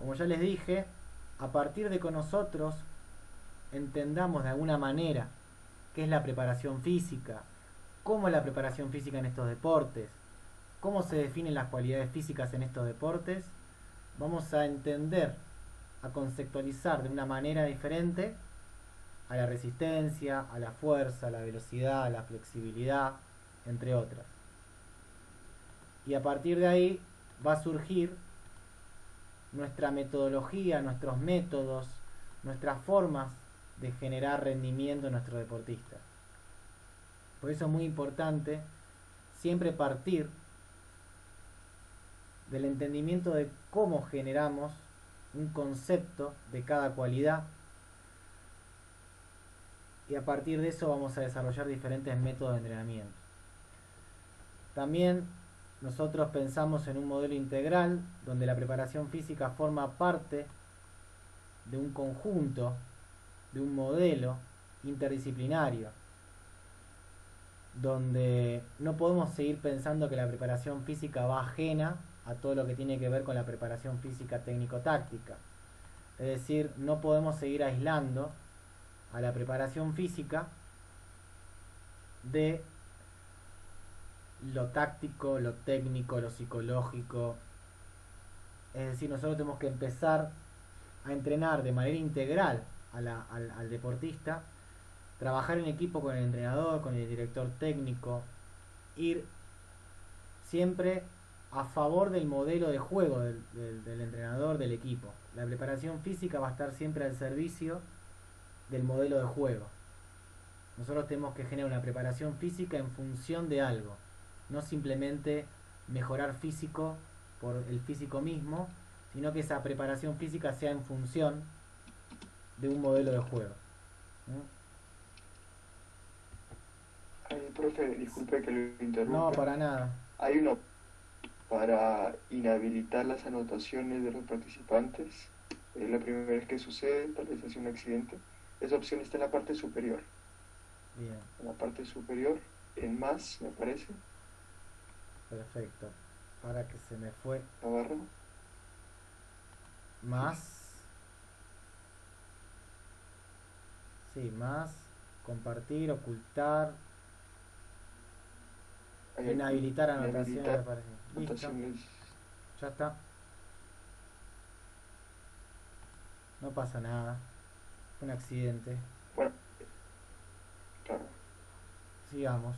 Como ya les dije, a partir de que nosotros entendamos de alguna manera qué es la preparación física, cómo es la preparación física en estos deportes, cómo se definen las cualidades físicas en estos deportes, vamos a entender, a conceptualizar de una manera diferente a la resistencia, a la fuerza, a la velocidad, a la flexibilidad, entre otras. Y a partir de ahí va a surgir nuestra metodología, nuestros métodos, nuestras formas de generar rendimiento en nuestros deportistas. Por eso es muy importante siempre partir del entendimiento de cómo generamos un concepto de cada cualidad, y a partir de eso vamos a desarrollar diferentes métodos de entrenamiento. También nosotros pensamos en un modelo integral donde la preparación física forma parte de un conjunto, de un modelo interdisciplinario, donde no podemos seguir pensando que la preparación física va ajena a todo lo que tiene que ver con la preparación física técnico-táctica. Es decir, no podemos seguir aislando a la preparación física de lo táctico, lo técnico, lo psicológico. Es decir, nosotros tenemos que empezar a entrenar de manera integral al deportista, trabajar en equipo con el entrenador, con el director técnico, ir siempre a favor del modelo de juego del entrenador, del equipo. La preparación física va a estar siempre al servicio del modelo de juego. Nosotros tenemos que generar una preparación física en función de algo, no simplemente mejorar físico por el físico mismo, sino que esa preparación física sea en función de un modelo de juego. Profe, disculpe que lo No, interrumpa. para nada. Hay uno para inhabilitar las anotaciones de los participantes. Es la primera vez que sucede, tal vez hace un accidente. Esa opción está en la parte superior. Bien, En la parte superior, en más, me parece, perfecto. Para que se me fue la barra. Sí, más. Sí, más. Compartir, ocultar. hay Inhabilitar anotaciones, me inhabilitar parece. Listo, anotaciones. ya está. No pasa nada. Fue un accidente. Bueno, claro. Sigamos.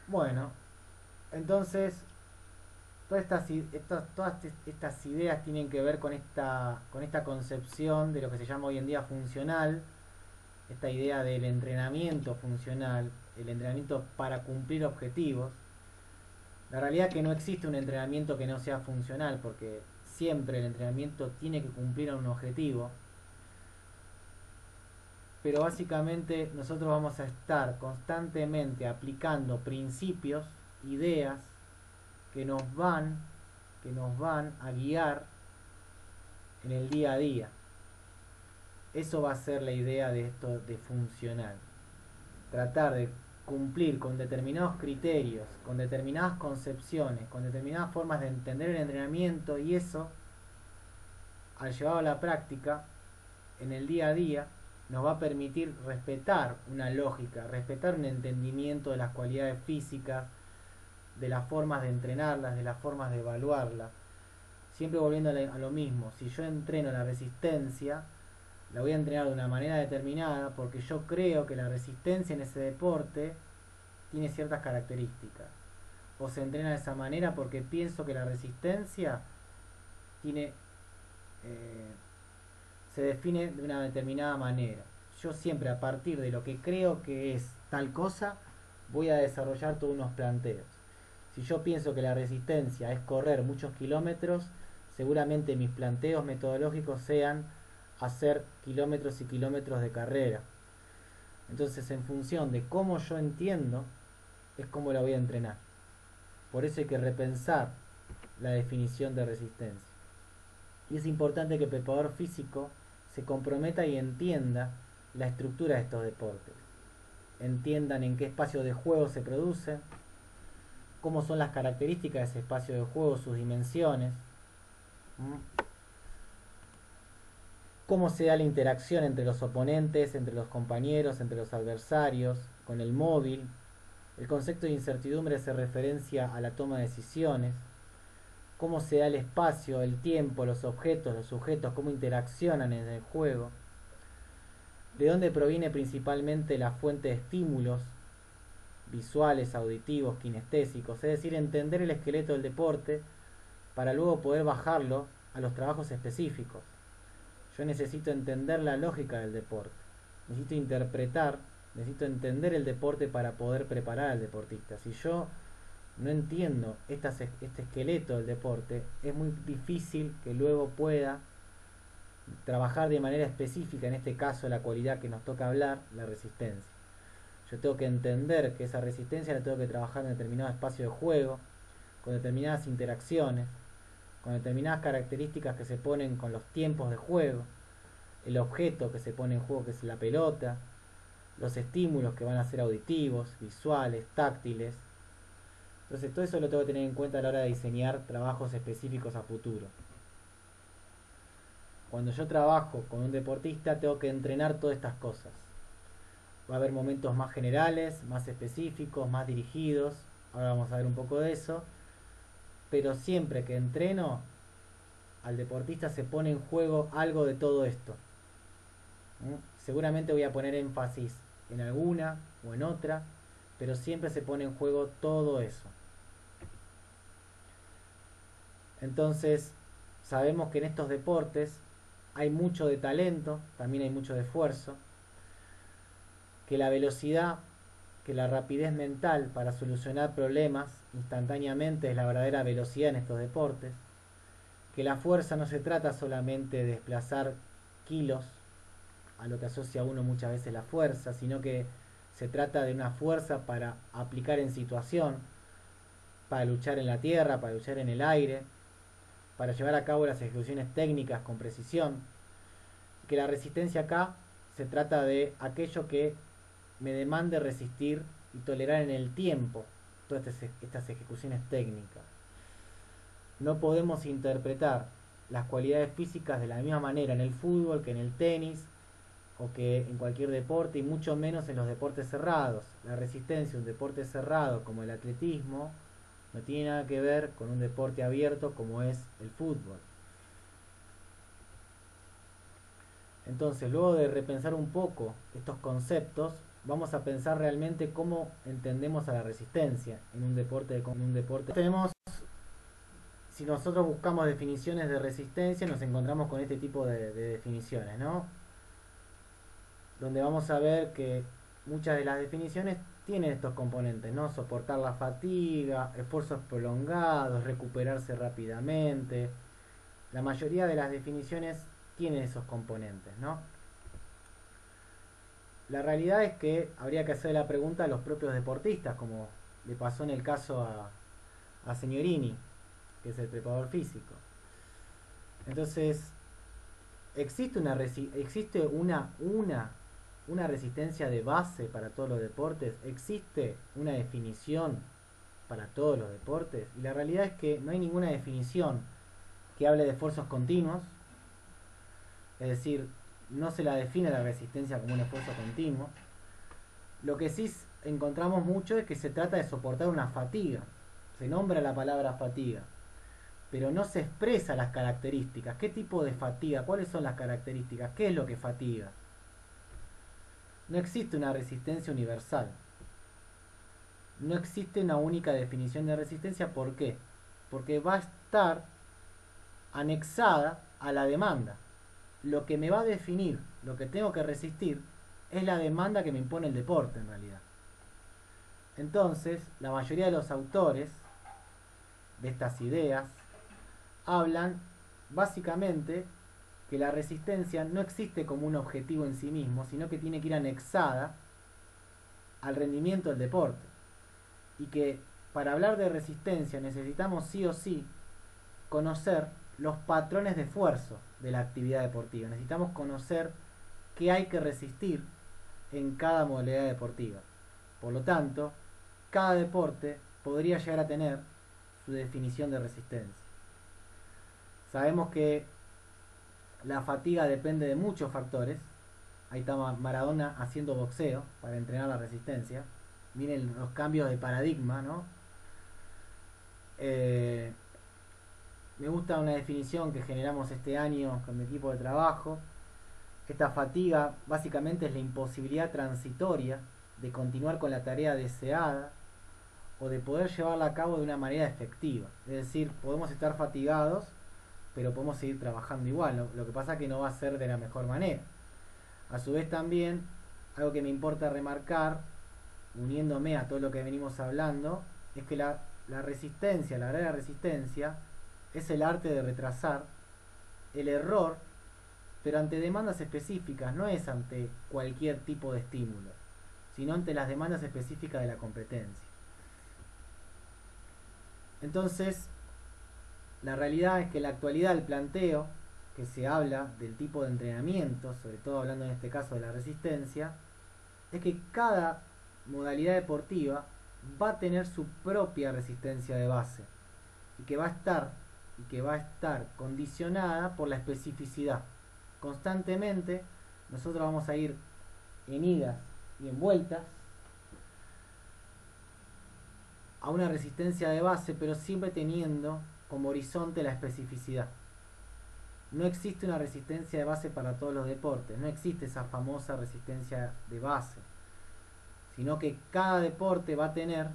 Bueno, entonces todas estas ideas tienen que ver con esta concepción de lo que se llama hoy en día funcional, esta idea del entrenamiento funcional, el entrenamiento para cumplir objetivos. La realidad es que no existe un entrenamiento que no sea funcional, porque siempre el entrenamiento tiene que cumplir a un objetivo, pero básicamente nosotros vamos a estar constantemente aplicando principios, ideas que nos van, que nos van a guiar en el día a día. Eso va a ser la idea de esto de funcional. Tratar de cumplir con determinados criterios, con determinadas concepciones, con determinadas formas de entender el entrenamiento, y eso, al llevarlo a la práctica, en el día a día, nos va a permitir respetar una lógica, respetar un entendimiento de las cualidades físicas, de las formas de entrenarlas, de las formas de evaluarlas. Siempre volviendo a lo mismo, si yo entreno la resistencia, la voy a entrenar de una manera determinada porque yo creo que la resistencia en ese deporte tiene ciertas características. O se entrena de esa manera porque pienso que la resistencia tiene eh, se define de una determinada manera. Yo siempre, a partir de lo que creo que es tal cosa, voy a desarrollar todos unos planteos. Si yo pienso que la resistencia es correr muchos kilómetros, seguramente mis planteos metodológicos sean hacer kilómetros y kilómetros de carrera. Entonces, en función de cómo yo entiendo, es como la voy a entrenar. Por eso hay que repensar la definición de resistencia. Y es importante que el preparador físico se comprometa y entienda la estructura de estos deportes. Entiendan en qué espacio de juego se producen, cómo son las características de ese espacio de juego, sus dimensiones, ¿Mm? Cómo se da la interacción entre los oponentes, entre los compañeros, entre los adversarios, con el móvil. El concepto de incertidumbre hace referencia a la toma de decisiones. Cómo se da el espacio, el tiempo, los objetos, los sujetos, cómo interaccionan en el juego. De dónde proviene principalmente la fuente de estímulos visuales, auditivos, kinestésicos. Es decir, entender el esqueleto del deporte para luego poder bajarlo a los trabajos específicos. Yo necesito entender la lógica del deporte, necesito interpretar, necesito entender el deporte para poder preparar al deportista. Si yo no entiendo este esqueleto del deporte, es muy difícil que luego pueda trabajar de manera específica, en este caso la cualidad que nos toca hablar, la resistencia. Yo tengo que entender que esa resistencia la tengo que trabajar en determinado espacio de juego, con determinadas interacciones, con determinadas características que se ponen con los tiempos de juego, el objeto que se pone en juego, que es la pelota, los estímulos que van a ser auditivos, visuales, táctiles. Entonces todo eso lo tengo que tener en cuenta a la hora de diseñar trabajos específicos a futuro. Cuando yo trabajo con un deportista tengo que entrenar todas estas cosas. Va a haber momentos más generales, más específicos, más dirigidos. Ahora vamos a ver un poco de eso. Pero siempre que entreno al deportista se pone en juego algo de todo esto. Seguramente voy a poner énfasis en alguna o en otra, pero siempre se pone en juego todo eso. Entonces, sabemos que en estos deportes hay mucho de talento, también hay mucho de esfuerzo, que la velocidad, que la rapidez mental para solucionar problemas instantáneamente es la verdadera velocidad en estos deportes, que la fuerza no se trata solamente de desplazar kilos, a lo que asocia uno muchas veces la fuerza, sino que se trata de una fuerza para aplicar en situación, para luchar en la tierra, para luchar en el aire, para llevar a cabo las ejecuciones técnicas con precisión. Que la resistencia acá se trata de aquello que me demande resistir y tolerar en el tiempo todas estas ejecuciones técnicas. No podemos interpretar las cualidades físicas de la misma manera en el fútbol que en el tenis o que en cualquier deporte, y mucho menos en los deportes cerrados. La resistencia, un deporte cerrado como el atletismo, no tiene nada que ver con un deporte abierto como es el fútbol. Entonces, luego de repensar un poco estos conceptos, vamos a pensar realmente cómo entendemos a la resistencia en un deporte. Tenemos, si nosotros buscamos definiciones de resistencia, nos encontramos con este tipo de definiciones, ¿no? Donde vamos a ver que muchas de las definiciones tienen estos componentes, ¿no? Soportar la fatiga, esfuerzos prolongados, recuperarse rápidamente. La mayoría de las definiciones tienen esos componentes, ¿no? La realidad es que habría que hacer la pregunta a los propios deportistas, como le pasó en el caso a Signorini, que es el preparador físico. Entonces, existe una resistencia de base para todos los deportes, existe una definición para todos los deportes, y la realidad es que no hay ninguna definición que hable de esfuerzos continuos, es decir, no se la define la resistencia como un esfuerzo continuo. Lo que sí encontramos mucho es que se trata de soportar una fatiga, se nombra la palabra fatiga, pero no se expresa las características, qué tipo de fatiga, cuáles son las características, qué es lo que fatiga. No existe una resistencia universal. No existe una única definición de resistencia. ¿Por qué? Porque va a estar anexada a la demanda. Lo que me va a definir, lo que tengo que resistir, es la demanda que me impone el deporte en realidad. Entonces, la mayoría de los autores de estas ideas hablan básicamente que la resistencia no existe como un objetivo en sí mismo, sino que tiene que ir anexada al rendimiento del deporte. Y que para hablar de resistencia necesitamos sí o sí conocer los patrones de esfuerzo de la actividad deportiva. Necesitamos conocer qué hay que resistir en cada modalidad deportiva. Por lo tanto, cada deporte podría llegar a tener su definición de resistencia. Sabemos que la fatiga depende de muchos factores. Ahí está Maradona haciendo boxeo para entrenar la resistencia. Miren los cambios de paradigma, ¿no? Eh, Me gusta una definición que generamos este año con mi equipo de trabajo. Esta fatiga básicamente es la imposibilidad transitoria de continuar con la tarea deseada o de poder llevarla a cabo de una manera efectiva. Es decir, podemos estar fatigados, pero podemos seguir trabajando igual. Lo que pasa es que no va a ser de la mejor manera. A su vez también, algo que me importa remarcar, uniéndome a todo lo que venimos hablando, es que la resistencia, la verdadera resistencia, es el arte de retrasar el error, pero ante demandas específicas, no es ante cualquier tipo de estímulo, sino ante las demandas específicas de la competencia. Entonces, la realidad es que en la actualidad el planteo que se habla del tipo de entrenamiento, sobre todo hablando en este caso de la resistencia, es que cada modalidad deportiva va a tener su propia resistencia de base y que va a estar condicionada por la especificidad. Constantemente nosotros vamos a ir en idas y en vueltas a una resistencia de base, pero siempre teniendo como horizonte la especificidad. No existe una resistencia de base para todos los deportes, no existe esa famosa resistencia de base, sino que cada deporte va a tener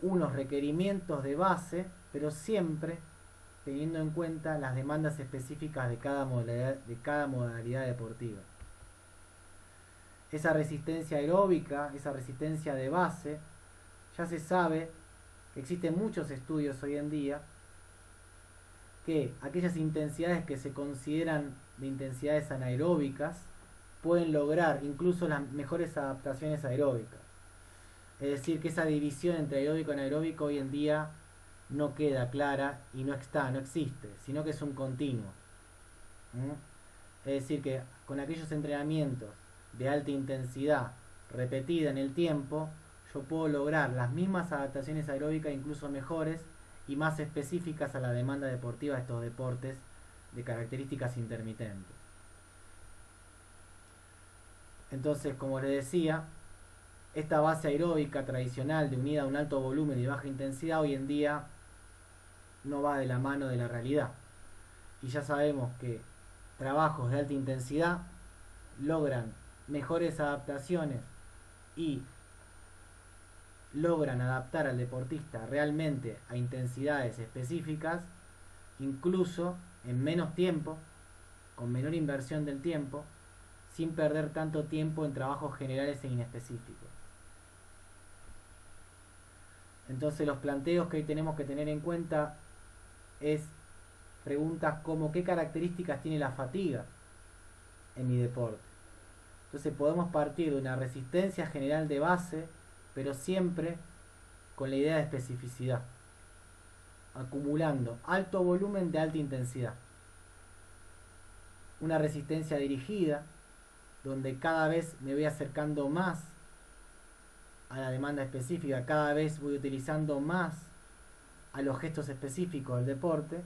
unos requerimientos de base, pero siempre teniendo en cuenta las demandas específicas de cada modalidad deportiva. Esa resistencia aeróbica, esa resistencia de base, ya se sabe que existen muchos estudios hoy en día que aquellas intensidades que se consideran de intensidades anaeróbicas pueden lograr incluso las mejores adaptaciones aeróbicas. Es decir, que esa división entre aeróbico y anaeróbico hoy en día no queda clara y no existe, sino que es un continuo. Es decir, que con aquellos entrenamientos de alta intensidad repetida en el tiempo, yo puedo lograr las mismas adaptaciones aeróbicas, incluso mejores y más específicas a la demanda deportiva de estos deportes de características intermitentes. Entonces, como les decía, esta base aeróbica tradicional de unida a un alto volumen y baja intensidad hoy en día no va de la mano de la realidad. Y ya sabemos que trabajos de alta intensidad logran mejores adaptaciones y logran adaptar al deportista realmente a intensidades específicas, incluso en menos tiempo, con menor inversión del tiempo, sin perder tanto tiempo en trabajos generales e inespecíficos. Entonces los planteos que hoy tenemos que tener en cuenta es preguntas como ¿qué características tiene la fatiga en mi deporte? Entonces podemos partir de una resistencia general de base, pero siempre con la idea de especificidad, acumulando alto volumen de alta intensidad. Una resistencia dirigida, donde cada vez me voy acercando más a la demanda específica, cada vez voy utilizando más a los gestos específicos del deporte,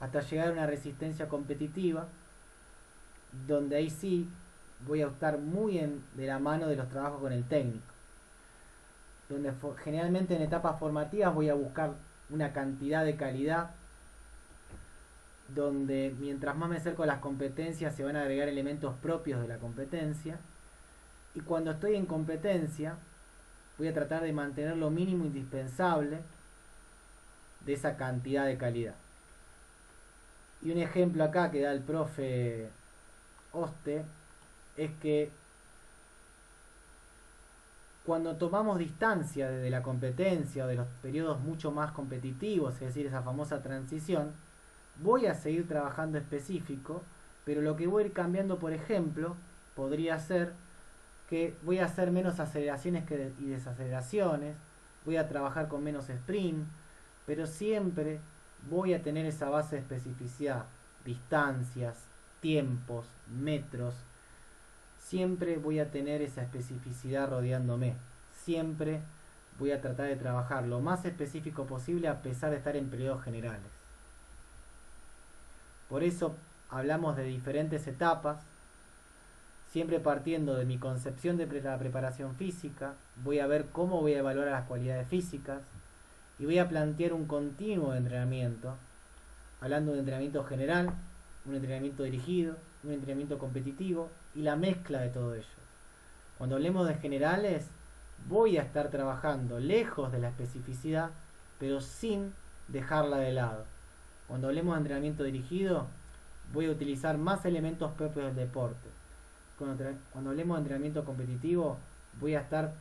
hasta llegar a una resistencia competitiva, donde ahí sí voy a estar muy de la mano de los trabajos con el técnico, donde generalmente en etapas formativas voy a buscar una cantidad de calidad, donde mientras más me acerco a las competencias se van a agregar elementos propios de la competencia, y cuando estoy en competencia voy a tratar de mantener lo mínimo indispensable de esa cantidad de calidad. Y un ejemplo acá que da el profe Oste es que cuando tomamos distancia de la competencia o de los periodos mucho más competitivos, es decir, esa famosa transición, voy a seguir trabajando específico, pero lo que voy a ir cambiando, por ejemplo, podría ser que voy a hacer menos aceleraciones y desaceleraciones, voy a trabajar con menos sprint, pero siempre voy a tener esa base de especificidad, distancias, tiempos, metros, siempre voy a tener esa especificidad rodeándome, siempre voy a tratar de trabajar lo más específico posible a pesar de estar en periodos generales. Por eso hablamos de diferentes etapas, siempre partiendo de mi concepción de la preparación física. Voy a ver cómo voy a evaluar las cualidades físicas y voy a plantear un continuo de entrenamiento, hablando de entrenamiento general, un entrenamiento dirigido, un entrenamiento competitivo y la mezcla de todo ello. Cuando hablemos de generales, voy a estar trabajando lejos de la especificidad, pero sin dejarla de lado. Cuando hablemos de entrenamiento dirigido, voy a utilizar más elementos propios del deporte. Cuando hablemos de entrenamiento competitivo, voy a estar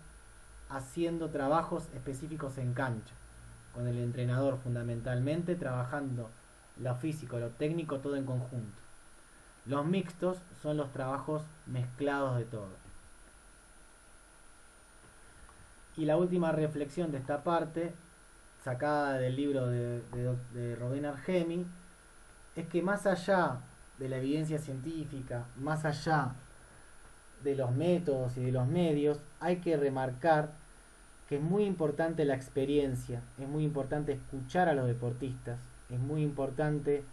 haciendo trabajos específicos en cancha, con el entrenador fundamentalmente, trabajando lo físico, lo técnico, todo en conjunto. Los mixtos son los trabajos mezclados de todo. Y la última reflexión de esta parte, sacada del libro de Robin Argemi, es que más allá de la evidencia científica, más allá de los métodos y de los medios, hay que remarcar que es muy importante la experiencia, es muy importante escuchar a los deportistas, es muy importante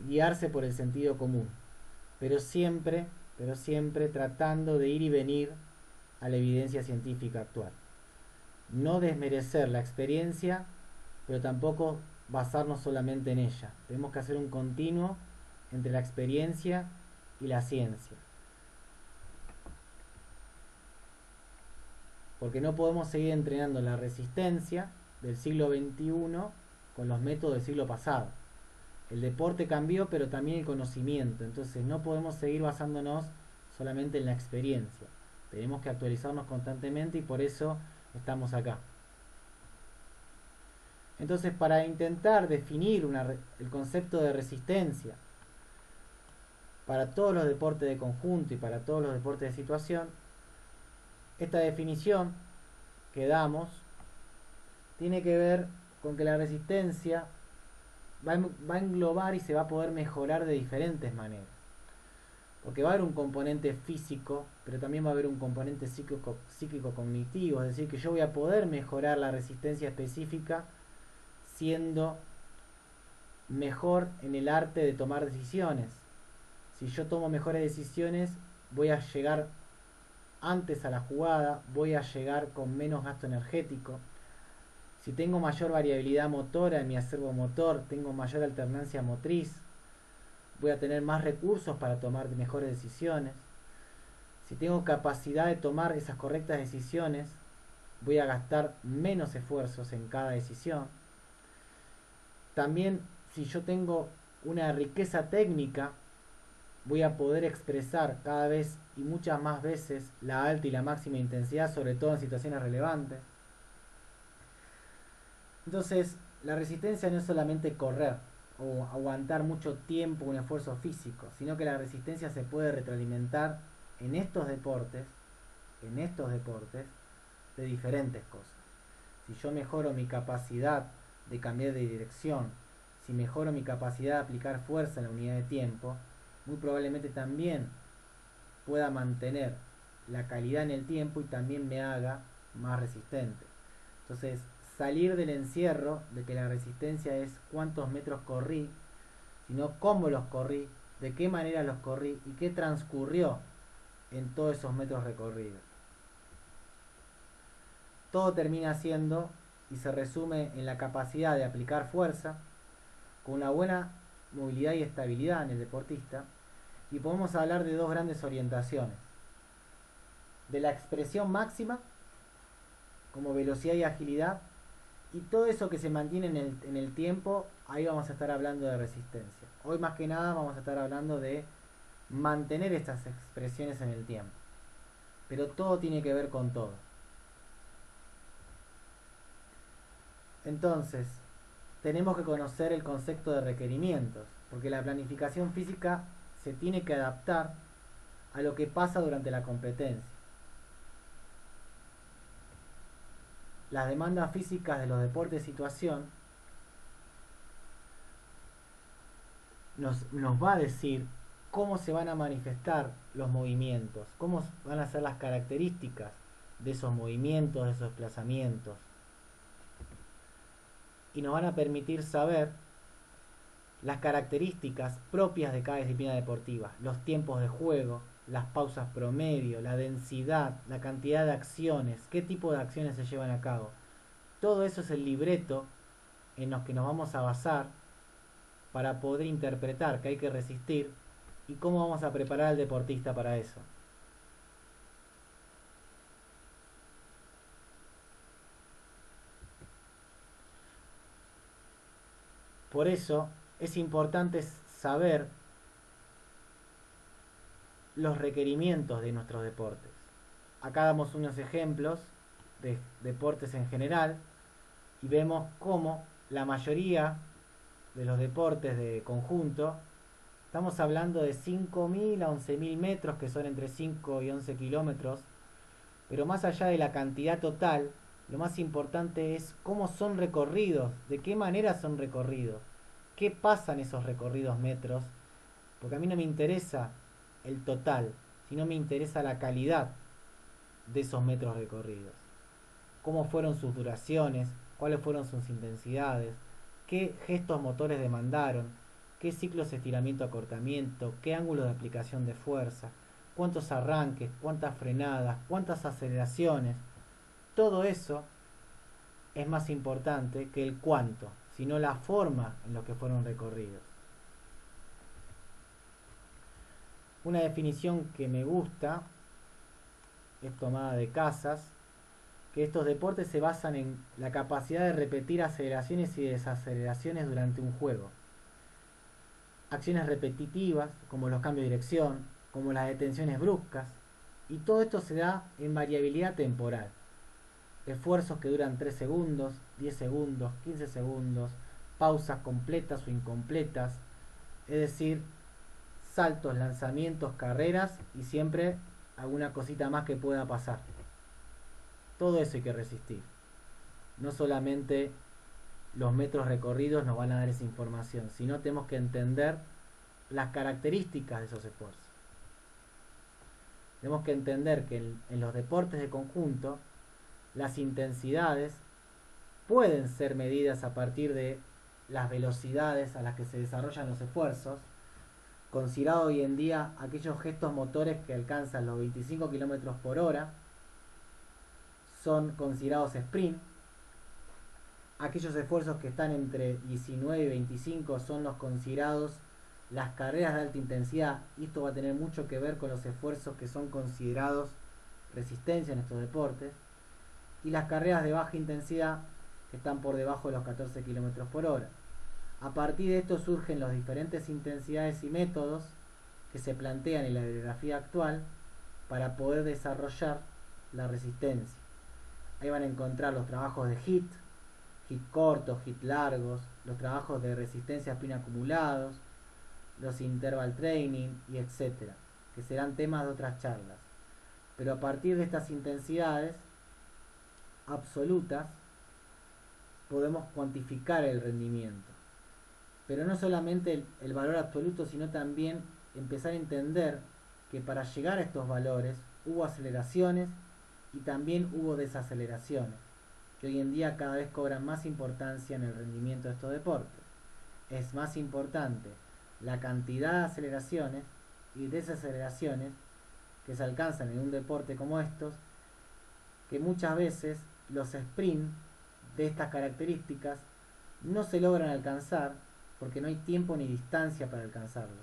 guiarse por el sentido común, pero siempre tratando de ir y venir a la evidencia científica actual. No desmerecer la experiencia, pero tampoco basarnos solamente en ella. Tenemos que hacer un continuo entre la experiencia y la ciencia. Porque no podemos seguir entrenando la resistencia del siglo XXI con los métodos del siglo pasado. El deporte cambió, pero también el conocimiento. Entonces no podemos seguir basándonos solamente en la experiencia. Tenemos que actualizarnos constantemente y por eso estamos acá. Entonces, para intentar definir el concepto de resistencia para todos los deportes de conjunto y para todos los deportes de situación, esta definición que damos tiene que ver con que la resistencia va a englobar y se va a poder mejorar de diferentes maneras. Porque va a haber un componente físico, pero también va a haber un componente psíquico-cognitivo, es decir, que yo voy a poder mejorar la resistencia específica siendo mejor en el arte de tomar decisiones. Si yo tomo mejores decisiones, voy a llegar antes a la jugada, voy a llegar con menos gasto energético. Si tengo mayor variabilidad motora en mi acervo motor, tengo mayor alternancia motriz, voy a tener más recursos para tomar mejores decisiones. Si tengo capacidad de tomar esas correctas decisiones, voy a gastar menos esfuerzos en cada decisión. También, si yo tengo una riqueza técnica, voy a poder expresar cada vez y muchas más veces la alta y la máxima intensidad, sobre todo en situaciones relevantes. Entonces, la resistencia no es solamente correr o aguantar mucho tiempo un esfuerzo físico, sino que la resistencia se puede retroalimentar en estos deportes de diferentes cosas. Si yo mejoro mi capacidad de cambiar de dirección, si mejoro mi capacidad de aplicar fuerza en la unidad de tiempo, muy probablemente también pueda mantener la calidad en el tiempo y también me haga más resistente. Entonces, salir del encierro de que la resistencia es cuántos metros corrí, sino cómo los corrí, de qué manera los corrí y qué transcurrió en todos esos metros recorridos. Todo termina siendo y se resume en la capacidad de aplicar fuerza con una buena movilidad y estabilidad en el deportista, y podemos hablar de dos grandes orientaciones: de la expresión máxima como velocidad y agilidad, y todo eso que se mantiene en el tiempo. Ahí vamos a estar hablando de resistencia. Hoy más que nada vamos a estar hablando de mantener estas expresiones en el tiempo, pero todo tiene que ver con todo. Entonces, tenemos que conocer el concepto de requerimientos, porque la planificación física se tiene que adaptar a lo que pasa durante la competencia. Las demandas físicas de los deportes de situación nos va a decir cómo se van a manifestar los movimientos, cómo van a ser las características de esos movimientos, de esos desplazamientos. y nos van a permitir saber las características propias de cada disciplina deportiva, los tiempos de juego, las pausas promedio, la densidad, la cantidad de acciones, qué tipo de acciones se llevan a cabo. Todo eso es el libreto en los que nos vamos a basar para poder interpretar que hay que resistir y cómo vamos a preparar al deportista para eso. Por eso es importante saber los requerimientos de nuestros deportes. Acá damos unos ejemplos de deportes en general y vemos cómo la mayoría de los deportes de conjunto, estamos hablando de 5.000 a 11.000 metros, que son entre 5 y 11 kilómetros, pero más allá de la cantidad total, lo más importante es cómo son recorridos, de qué manera son recorridos, qué pasa en esos recorridos metros, porque a mí no me interesa el total, sino me interesa la calidad de esos metros recorridos. Cómo fueron sus duraciones, cuáles fueron sus intensidades, qué gestos motores demandaron, qué ciclos de estiramiento-acortamiento, qué ángulos de aplicación de fuerza, cuántos arranques, cuántas frenadas, cuántas aceleraciones. Todo eso es más importante que el cuánto, sino la forma en la que fueron recorridos. Una definición que me gusta es tomada de Casas, que estos deportes se basan en la capacidad de repetir aceleraciones y desaceleraciones durante un juego. Acciones repetitivas, como los cambios de dirección, como las detenciones bruscas, y todo esto se da en variabilidad temporal. Esfuerzos que duran 3 segundos, 10 segundos, 15 segundos, pausas completas o incompletas, es decir, saltos, lanzamientos, carreras y siempre alguna cosita más que pueda pasar. Todo eso hay que resistir. No solamente los metros recorridos nos van a dar esa información, sino tenemos que entender las características de esos esfuerzos. Tenemos que entender que en los deportes de conjunto las intensidades pueden ser medidas a partir de las velocidades a las que se desarrollan los esfuerzos, considerado hoy en día aquellos gestos motores que alcanzan los 25 km por hora son considerados sprint. Aquellos esfuerzos que están entre 19 y 25 son los considerados las carreras de alta intensidad, y esto va a tener mucho que ver con los esfuerzos que son considerados resistencia en estos deportes, y las carreras de baja intensidad que están por debajo de los 14 km por hora. A partir de esto surgen las diferentes intensidades y métodos que se plantean en la bibliografía actual para poder desarrollar la resistencia. Ahí van a encontrar los trabajos de HIIT cortos, HIIT largos, los trabajos de resistencia sprint acumulados, los interval training y etcétera, que serán temas de otras charlas. Pero a partir de estas intensidades absolutas podemos cuantificar el rendimiento. Pero no solamente el valor absoluto, sino también empezar a entender que para llegar a estos valores hubo aceleraciones y también hubo desaceleraciones, que hoy en día cada vez cobran más importancia en el rendimiento de estos deportes. Es más importante la cantidad de aceleraciones y desaceleraciones que se alcanzan en un deporte como estos, que muchas veces los sprints de estas características no se logran alcanzar porque no hay tiempo ni distancia para alcanzarlo,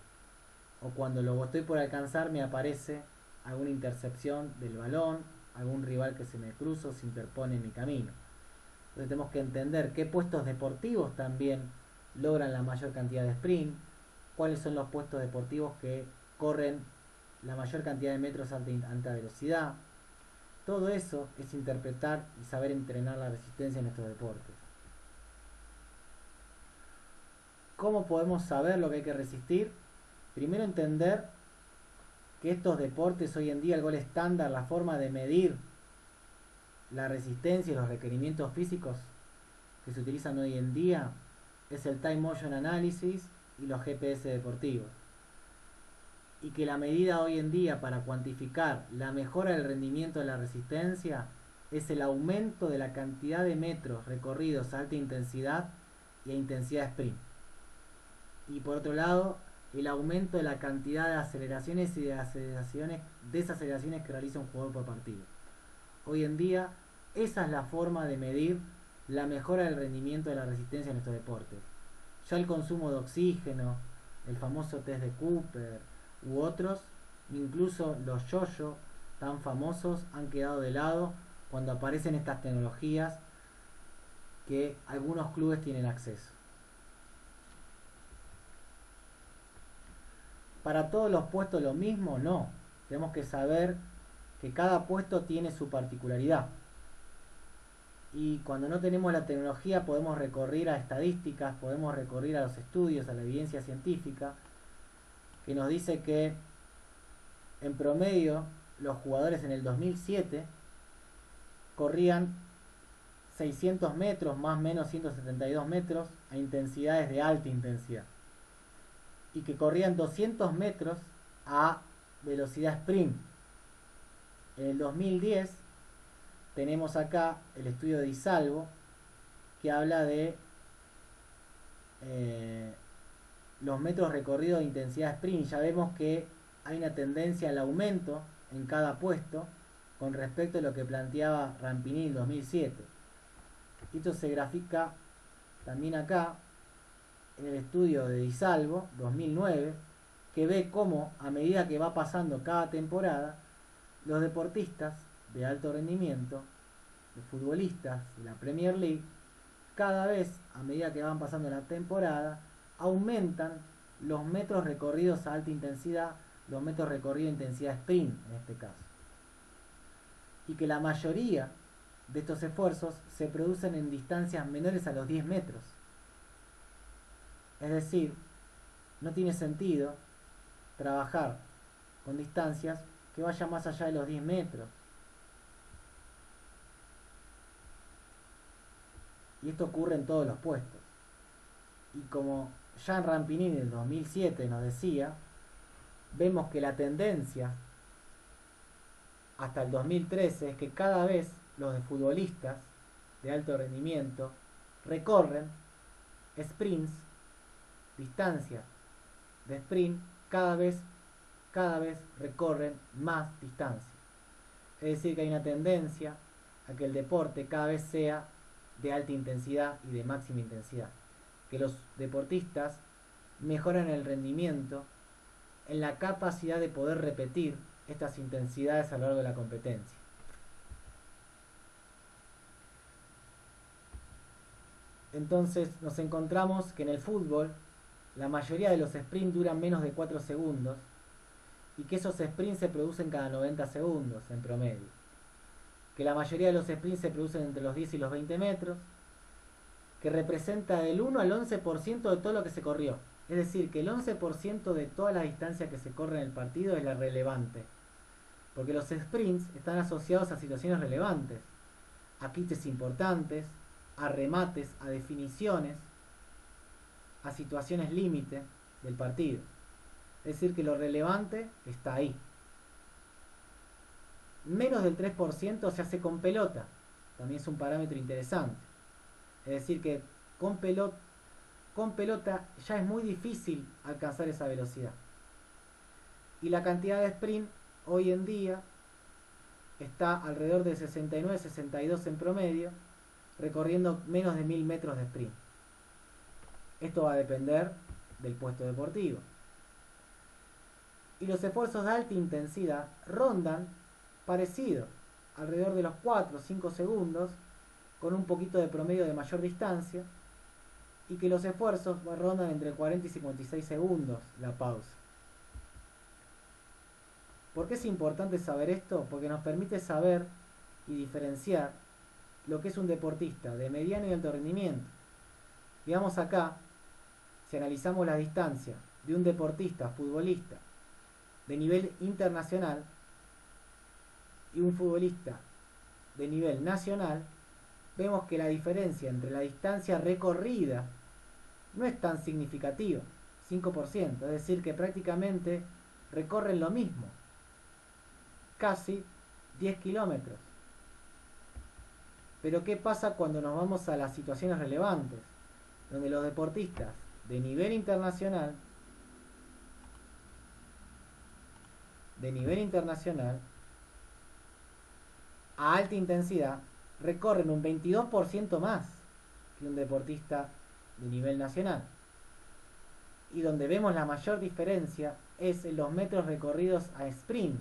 o cuando lo estoy por alcanzar me aparece alguna intercepción del balón, algún rival que se me cruza o se interpone en mi camino. Entonces tenemos que entender qué puestos deportivos también logran la mayor cantidad de sprint, cuáles son los puestos deportivos que corren la mayor cantidad de metros a alta velocidad. Todo eso es interpretar y saber entrenar la resistencia en estos deportes. ¿Cómo podemos saber lo que hay que resistir? Primero entender que estos deportes hoy en día, el gol estándar, la forma de medir la resistencia y los requerimientos físicos que se utilizan hoy en día es el Time Motion Analysis y los GPS deportivos. Y que la medida hoy en día para cuantificar la mejora del rendimiento de la resistencia es el aumento de la cantidad de metros recorridos a alta intensidad y a intensidad sprint. Y por otro lado, el aumento de la cantidad de aceleraciones y de desaceleraciones que realiza un jugador por partido. Hoy en día, esa es la forma de medir la mejora del rendimiento de la resistencia en estos deportes. Ya el consumo de oxígeno, el famoso test de Cooper u otros, incluso los yo-yo tan famosos, han quedado de lado cuando aparecen estas tecnologías que algunos clubes tienen acceso. ¿Para todos los puestos lo mismo? No. Tenemos que saber que cada puesto tiene su particularidad. Y cuando no tenemos la tecnología podemos recurrir a estadísticas, podemos recurrir a los estudios, a la evidencia científica, que nos dice que en promedio los jugadores en el 2007 corrían 600 metros, más o menos 172 metros, a intensidades de alta intensidad. Y que corrían 200 metros a velocidad sprint. En el 2010 tenemos acá el estudio de Disalvo, que habla de los metros recorridos de intensidad sprint. Ya vemos que hay una tendencia al aumento en cada puesto con respecto a lo que planteaba Rampini en 2007. Esto se grafica también acá en el estudio de Disalvo 2009, que ve cómo a medida que va pasando cada temporada, los deportistas de alto rendimiento, los futbolistas de la Premier League, cada vez a medida que van pasando la temporada, aumentan los metros recorridos a alta intensidad, los metros recorridos a intensidad sprint en este caso. Y que la mayoría de estos esfuerzos se producen en distancias menores a los 10 metros. Es decir, no tiene sentido trabajar con distancias que vayan más allá de los 10 metros. Y esto ocurre en todos los puestos. Y como Jean Rampini en el 2007 nos decía, vemos que la tendencia hasta el 2013 es que cada vez los futbolistas de alto rendimiento recorren sprints, distancias de sprint, cada vez recorren más distancia. Es decir, que hay una tendencia a que el deporte cada vez sea de alta intensidad y de máxima intensidad. Que los deportistas mejoran el rendimiento en la capacidad de poder repetir estas intensidades a lo largo de la competencia. Entonces nos encontramos que en el fútbol la mayoría de los sprints duran menos de 4 segundos y que esos sprints se producen cada 90 segundos en promedio. Que la mayoría de los sprints se producen entre los 10 y los 20 metros, que representa del 1 al 11% de todo lo que se corrió. Es decir, que el 11% de toda la distancia que se corre en el partido es la relevante. Porque los sprints están asociados a situaciones relevantes, a quites importantes, a remates, a definiciones, a situaciones límite del partido. Es decir, que lo relevante está ahí. Menos del 3% se hace con pelota. También es un parámetro interesante. Es decir, que con pelota ya es muy difícil alcanzar esa velocidad. Y la cantidad de sprint hoy en día está alrededor de 69-62 en promedio, recorriendo menos de 1000 metros de sprint. Esto va a depender del puesto deportivo. Y los esfuerzos de alta intensidad rondan parecido, alrededor de los 4 o 5 segundos, con un poquito de promedio de mayor distancia, y que los esfuerzos rondan entre 40 y 56 segundos la pausa. ¿Por qué es importante saber esto? Porque nos permite saber y diferenciar lo que es un deportista de mediano y alto rendimiento. Digamos acá, si analizamos la distancia de un deportista, futbolista, de nivel internacional y un futbolista de nivel nacional, vemos que la diferencia entre la distancia recorrida no es tan significativa, 5%, es decir, que prácticamente recorren lo mismo, casi 10 kilómetros. Pero ¿qué pasa cuando nos vamos a las situaciones relevantes? donde los deportistas de nivel internacional, a alta intensidad, recorren un 22% más que un deportista de nivel nacional. Y donde vemos la mayor diferencia es en los metros recorridos a sprint,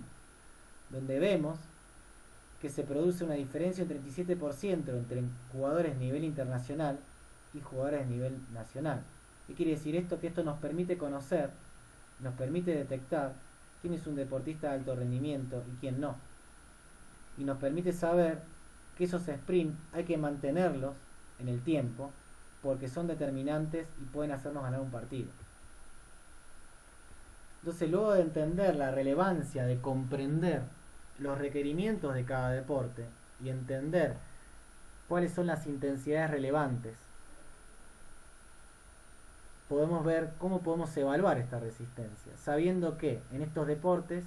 donde vemos que se produce una diferencia de un 37% entre jugadores de nivel internacional y jugadores de nivel nacional. ¿Qué quiere decir esto? Que esto nos permite conocer, nos permite detectar quién es un deportista de alto rendimiento y quién no. Y nos permite saber que esos sprints hay que mantenerlos en el tiempo porque son determinantes y pueden hacernos ganar un partido. Entonces, luego de entender la relevancia de comprender los requerimientos de cada deporte y entender cuáles son las intensidades relevantes, podemos ver cómo podemos evaluar esta resistencia, sabiendo que en estos deportes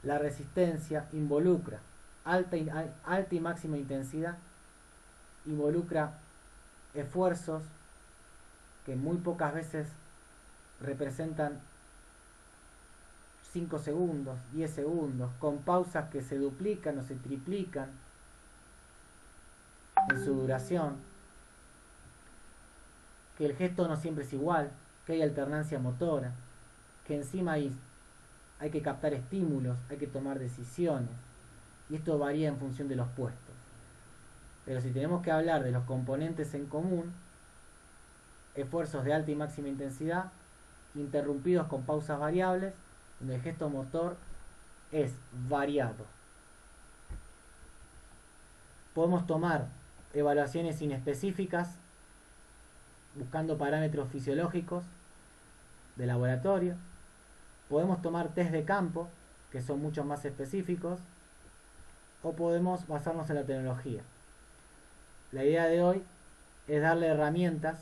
la resistencia involucra alta y máxima intensidad, involucra esfuerzos que muy pocas veces representan 5 segundos, 10 segundos, con pausas que se duplican o se triplican en su duración, que el gesto no siempre es igual, que hay alternancia motora, que encima hay que captar estímulos, hay que tomar decisiones, y esto varía en función de los puestos. Pero si tenemos que hablar de los componentes en común, esfuerzos de alta y máxima intensidad, interrumpidos con pausas variables, donde el gesto motor es variado. Podemos tomar evaluaciones inespecíficas buscando parámetros fisiológicos de laboratorio. Podemos tomar test de campo, que son mucho más específicos, o podemos basarnos en la tecnología. La idea de hoy es darle herramientas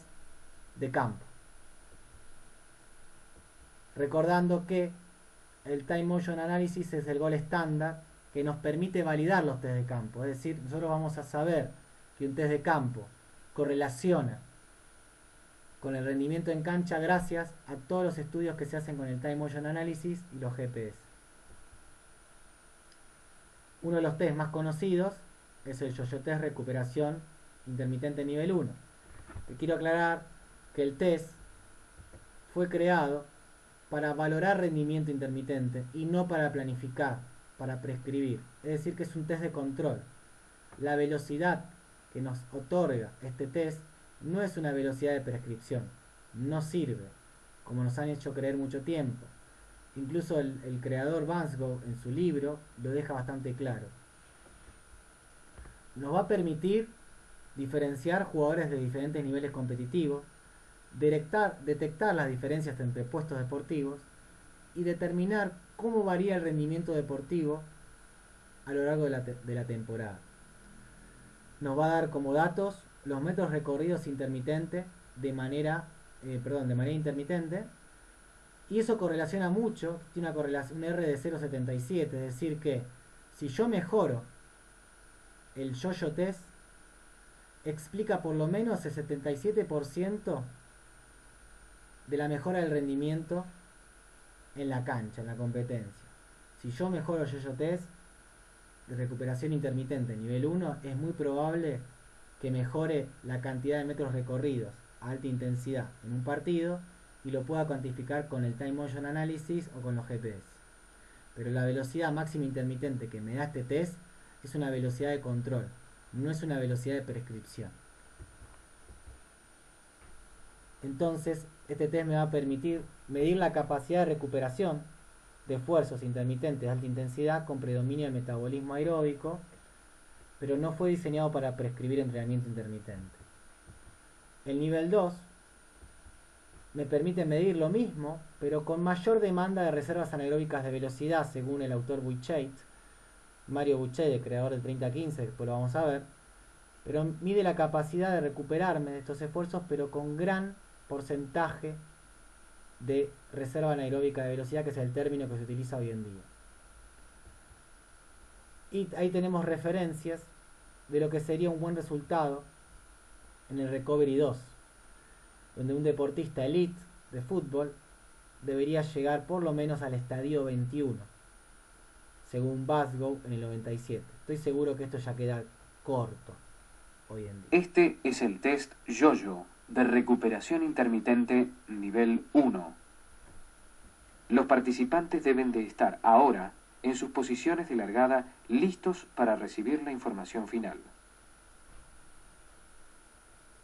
de campo, recordando que el Time Motion Analysis es el gol estándar que nos permite validar los test de campo. Es decir, nosotros vamos a saber que un test de campo correlaciona con el rendimiento en cancha gracias a todos los estudios que se hacen con el Time Motion Analysis y los GPS. Uno de los test más conocidos es el Yo-Yo Test Recuperación Intermitente Nivel 1. Te quiero aclarar que el test fue creado para valorar rendimiento intermitente y no para planificar, para prescribir. Es decir, que es un test de control. La velocidad que nos otorga este test no es una velocidad de prescripción. No sirve, como nos han hecho creer mucho tiempo. Incluso el creador Vansgo en su libro lo deja bastante claro. Nos va a permitir diferenciar jugadores de diferentes niveles competitivos, detectar las diferencias entre puestos deportivos y determinar cómo varía el rendimiento deportivo a lo largo de la temporada. Nos va a dar como datos los metros recorridos intermitentes de manera intermitente, y eso correlaciona mucho, tiene un R de 0,77, es decir que si yo mejoro el Yo-Yo Test, explica por lo menos el 77% de la mejora del rendimiento en la cancha, en la competencia. Si yo mejoro el Yo-Yo Test de recuperación intermitente nivel 1, es muy probable que mejore la cantidad de metros recorridos a alta intensidad en un partido y lo pueda cuantificar con el Time Motion Analysis o con los GPS. Pero la velocidad máxima intermitente que me da este test es una velocidad de control, no es una velocidad de prescripción. Entonces, este test me va a permitir medir la capacidad de recuperación de esfuerzos intermitentes de alta intensidad con predominio del metabolismo aeróbico, pero no fue diseñado para prescribir entrenamiento intermitente. El nivel 2 me permite medir lo mismo, pero con mayor demanda de reservas anaeróbicas de velocidad, según el autor Bucheit, Mario Buchet, el creador del 30-15, después lo vamos a ver, pero mide la capacidad de recuperarme de estos esfuerzos, pero con gran porcentaje de reserva anaeróbica de velocidad, que es el término que se utiliza hoy en día. Y ahí tenemos referencias de lo que sería un buen resultado en el Recovery 2, donde un deportista elite de fútbol debería llegar por lo menos al estadio 21, según Basgow en el 97. Estoy seguro que esto ya queda corto hoy en día. Este es el test Yo-Yo de recuperación intermitente nivel 1. Los participantes deben de estar ahora en sus posiciones de largada listos para recibir la información final.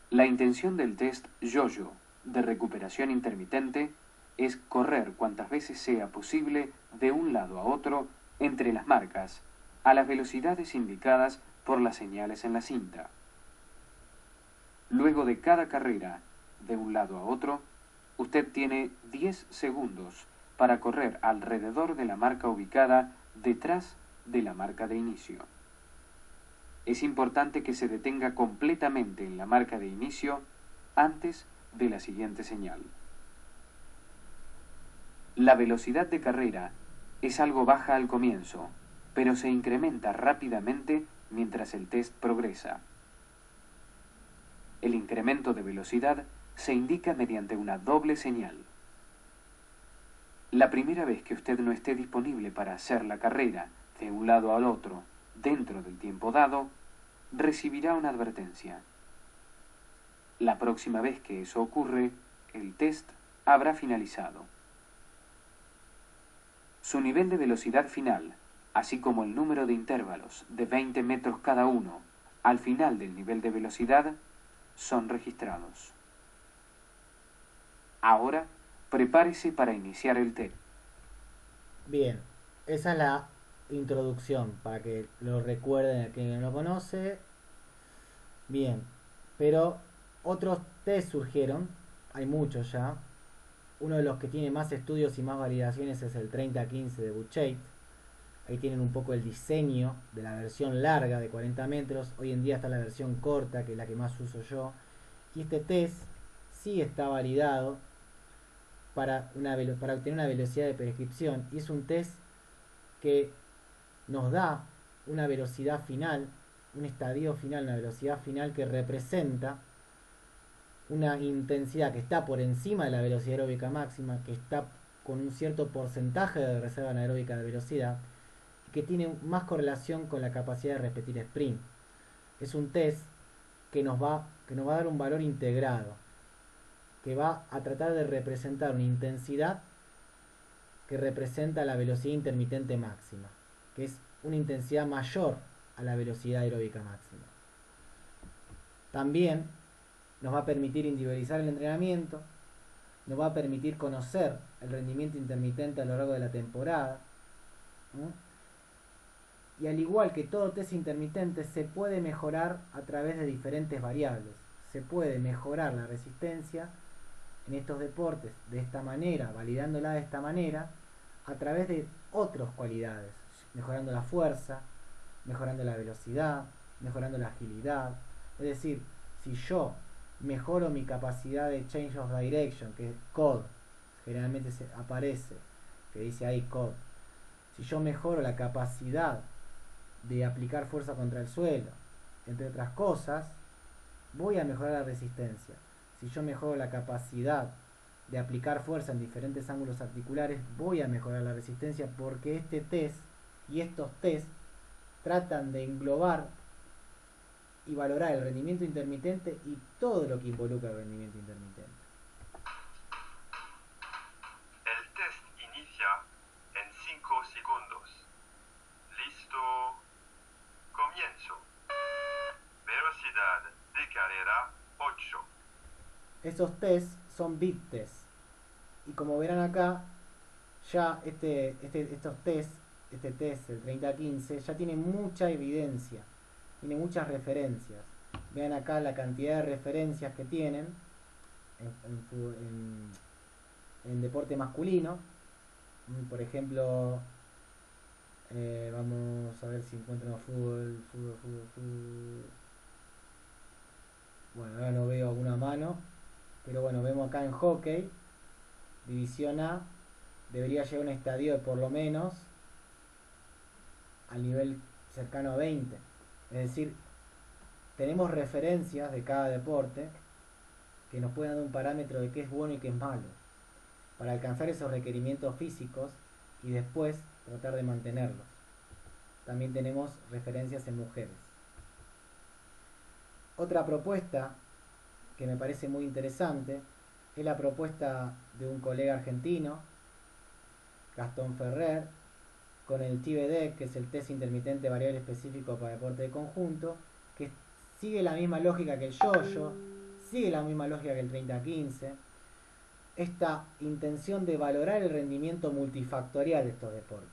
La intención del test Yo-Yo de recuperación intermitente es correr cuantas veces sea posible de un lado a otro entre las marcas a las velocidades indicadas por las señales en la cinta. Luego de cada carrera de un lado a otro, usted tiene 10 segundos para correr alrededor de la marca ubicada detrás de la marca de inicio. Es importante que se detenga completamente en la marca de inicio antes de la siguiente señal. La velocidad de carrera es algo baja al comienzo, pero se incrementa rápidamente mientras el test progresa. El incremento de velocidad se indica mediante una doble señal. La primera vez que usted no esté disponible para hacer la carrera de un lado al otro dentro del tiempo dado, recibirá una advertencia. La próxima vez que eso ocurre, el test habrá finalizado. Su nivel de velocidad final, así como el número de intervalos de 20 metros cada uno al final del nivel de velocidad, son registrados. Ahora, prepárese para iniciar el test. Bien, esa es la introducción, para que lo recuerden a quien no lo conoce. Bien, pero otros test surgieron, hay muchos ya. Uno de los que tiene más estudios y más validaciones es el 3015 de Buchheit. Ahí tienen un poco el diseño de la versión larga de 40 metros. Hoy en día está la versión corta, que es la que más uso yo. Y este test sí está validado para obtener una velocidad de prescripción. Y es un test que nos da una velocidad final, un estadio final, una velocidad final que representa una intensidad que está por encima de la velocidad aeróbica máxima, que está con un cierto porcentaje de reserva anaeróbica de velocidad, que tiene más correlación con la capacidad de repetir sprint. Es un test que nos va a dar un valor integrado, que va a tratar de representar una intensidad que representa la velocidad intermitente máxima, que es una intensidad mayor a la velocidad aeróbica máxima. También nos va a permitir individualizar el entrenamiento, nos va a permitir conocer el rendimiento intermitente a lo largo de la temporada, ¿no? Y al igual que todo test intermitente, se puede mejorar a través de diferentes variables. Se puede mejorar la resistencia en estos deportes de esta manera, validándola de esta manera, a través de otras cualidades, mejorando la fuerza, mejorando la velocidad, mejorando la agilidad. Es decir, si yo mejoro mi capacidad de change of direction, que es COD, generalmente aparece, que dice ahí COD. Si yo mejoro la capacidad de aplicar fuerza contra el suelo, entre otras cosas, voy a mejorar la resistencia. Si yo mejoro la capacidad de aplicar fuerza en diferentes ángulos articulares, voy a mejorar la resistencia, porque este test y estos test tratan de englobar y valorar el rendimiento intermitente y todo lo que involucra el rendimiento intermitente. El test inicia en 5 segundos. Listo. Comienzo. Velocidad de carrera 8. Esos tests son bit tests. Y como verán acá, ya estos tests, este test, el 3015, ya tiene mucha evidencia, tiene muchas referencias. Vean acá la cantidad de referencias que tienen en deporte masculino. Por ejemplo, vamos a ver si encuentro fútbol. Bueno, ahora no veo alguna mano, pero bueno, vemos acá en hockey, división A, debería llegar a un estadio de por lo menos al nivel cercano a 20. Es decir, tenemos referencias de cada deporte que nos pueden dar un parámetro de qué es bueno y qué es malo, para alcanzar esos requerimientos físicos y después tratar de mantenerlos. También tenemos referencias en mujeres. Otra propuesta que me parece muy interesante es la propuesta de un colega argentino, Gastón Ferrer, con el TBD, que es el test intermitente variable específico para deporte de conjunto, que sigue la misma lógica que el yo-yo, sigue la misma lógica que el 30-15, esta intención de valorar el rendimiento multifactorial de estos deportes.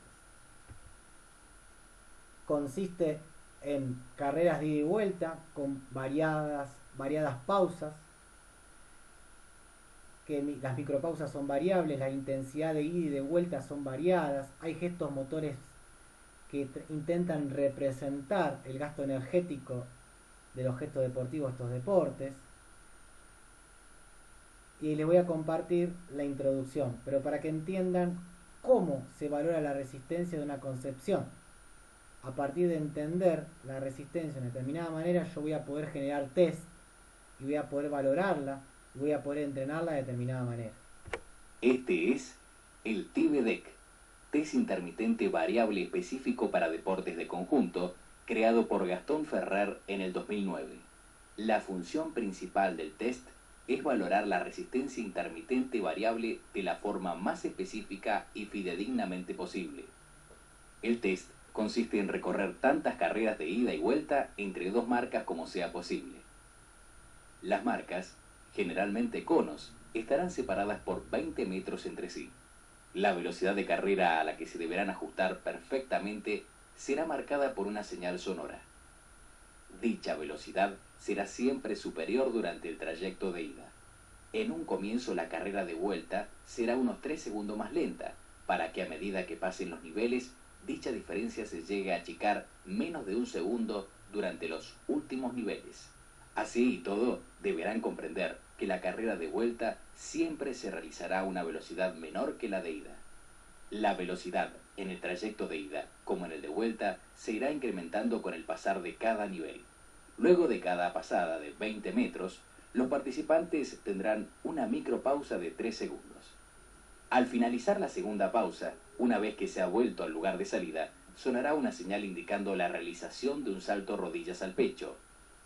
Consiste en carreras de ida y vuelta con variadas pausas, que las micropausas son variables, la intensidad de ida y de vuelta son variadas, hay gestos motores que intentan representar el gasto energético de los gestos deportivos de estos deportes. Y les voy a compartir la introducción, pero para que entiendan cómo se valora la resistencia de una concepción. A partir de entender la resistencia de una determinada manera, yo voy a poder generar test y voy a poder valorarla y voy a poder entrenarla de determinada manera. Este es el TBDEC, test intermitente variable específico para deportes de conjunto, creado por Gastón Ferrer en el 2009. La función principal del test es valorar la resistencia intermitente variable de la forma más específica y fidedignamente posible. El test consiste en recorrer tantas carreras de ida y vuelta entre dos marcas como sea posible. Las marcas, generalmente conos, estarán separadas por 20 metros entre sí. La velocidad de carrera a la que se deberán ajustar perfectamente será marcada por una señal sonora. Dicha velocidad será siempre superior durante el trayecto de ida. En un comienzo la carrera de vuelta será unos 3 segundos más lenta, para que a medida que pasen los niveles, dicha diferencia se llegue a achicar menos de un segundo durante los últimos niveles. Así y todo, deberán comprender que la carrera de vuelta siempre se realizará a una velocidad menor que la de ida. La velocidad en el trayecto de ida, como en el de vuelta, se irá incrementando con el pasar de cada nivel. Luego de cada pasada de 20 metros, los participantes tendrán una micropausa de 3 segundos. Al finalizar la segunda pausa, una vez que se ha vuelto al lugar de salida, sonará una señal indicando la realización de un salto rodillas al pecho,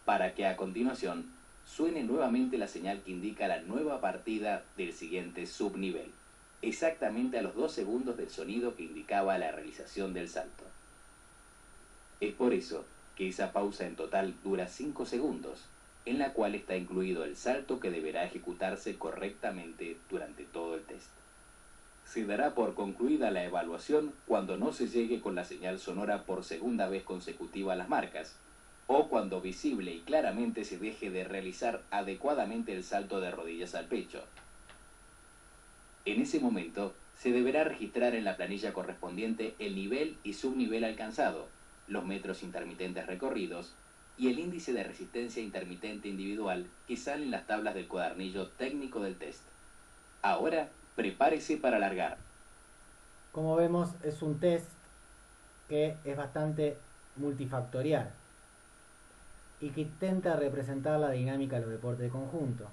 para que a continuación suene nuevamente la señal que indica la nueva partida del siguiente subnivel, exactamente a los 2 segundos del sonido que indicaba la realización del salto. Es por eso que esa pausa en total dura 5 segundos, en la cual está incluido el salto que deberá ejecutarse correctamente durante todo el test. Se dará por concluida la evaluación cuando no se llegue con la señal sonora por segunda vez consecutiva a las marcas, o cuando visible y claramente se deje de realizar adecuadamente el salto de rodillas al pecho. En ese momento, se deberá registrar en la planilla correspondiente el nivel y subnivel alcanzado, los metros intermitentes recorridos y el índice de resistencia intermitente individual que sale en las tablas del cuadernillo técnico del test. Ahora, prepárese para largar. Como vemos, es un test que es bastante multifactorial y que intenta representar la dinámica de los deportes de conjunto.